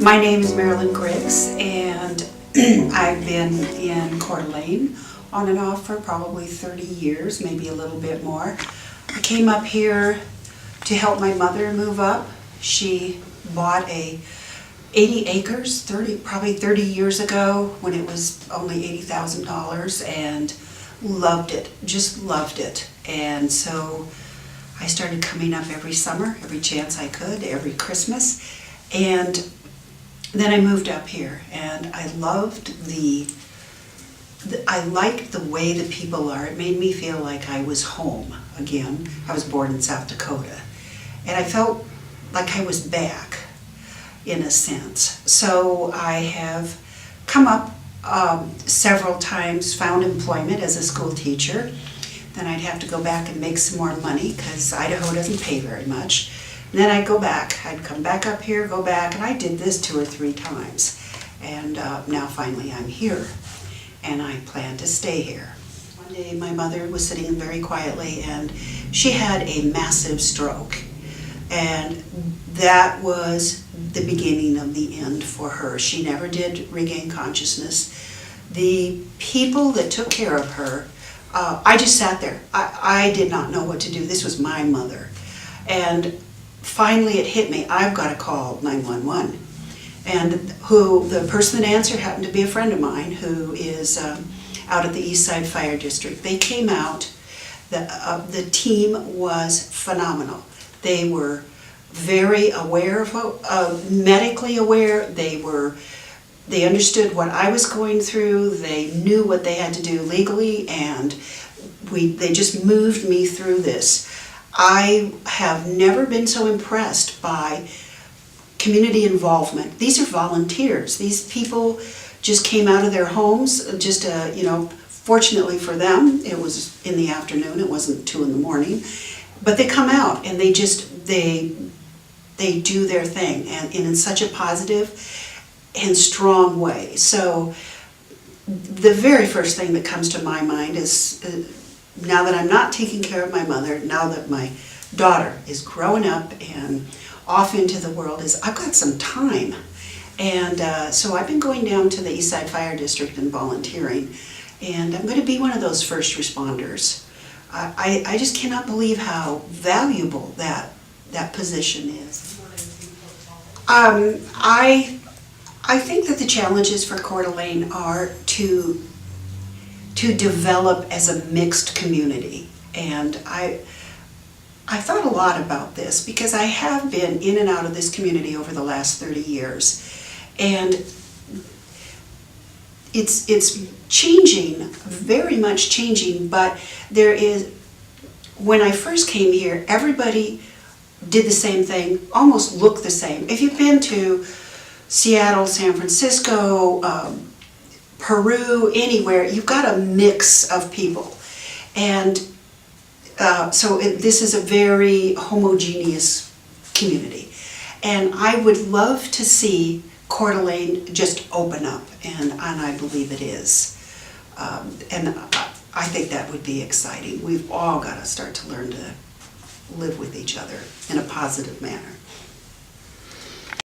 My name is Marilyn Griggs, and I've been in Coeur d'Alene on and off for probably 30 years, maybe a little bit more. I came up here to help my mother move up. She bought 80 acres, probably 30 years ago when it was only $80,000, and loved it, just loved it. And so I started coming up every summer, every chance I could, every Christmas. And then I moved up here, and I loved I liked the way the people are. It made me feel like I was home again. I was born in South Dakota, and I felt like I was back in a sense. So I have come up several times, found employment as a school teacher. Then I'd have to go back and make some more money because Idaho doesn't pay very much. And then I'd go back. I'd come back up here, go back, and I did this 2 or 3 times. And now finally I'm here, and I plan to stay here. One day my mother was sitting very quietly, and she had a massive stroke. And that was the beginning of the end for her. She never did regain consciousness. The people that took care of her, I just sat there. I did not know what to do. This was my mother. And finally it hit me, I've got to call 911. And the person that answered happened to be a friend of mine who is out at the Eastside Fire District. They came out, the team was phenomenal. They were very aware of, medically aware. They understood what I was going through. They knew what they had to do legally, and they just moved me through this. I have never been so impressed by community involvement. These are volunteers. These people just came out of their homes, just fortunately for them, it was in the afternoon, it wasn't 2 in the morning, but they come out and they do their thing, and in such a positive and strong way. So the very first thing that comes to my mind is, now that I'm not taking care of my mother, now that my daughter is growing up and off into the world, is I've got some time. And so I've been going down to the Eastside Fire District and volunteering, and I'm going to be one of those first responders. I just cannot believe how valuable that position is. I think that the challenges for Coeur d'Alene are to develop as a mixed community, and I thought a lot about this because I have been in and out of this community over the last 30 years, and it's changing, very much changing, but when I first came here, everybody did the same thing, almost looked the same. If you've been to Seattle, San Francisco, Peru, anywhere, you've got a mix of people. And so this is a very homogeneous community. And I would love to see Coeur d'Alene just open up, and I believe it is. And I think that would be exciting. We've all got to start to learn to live with each other in a positive manner.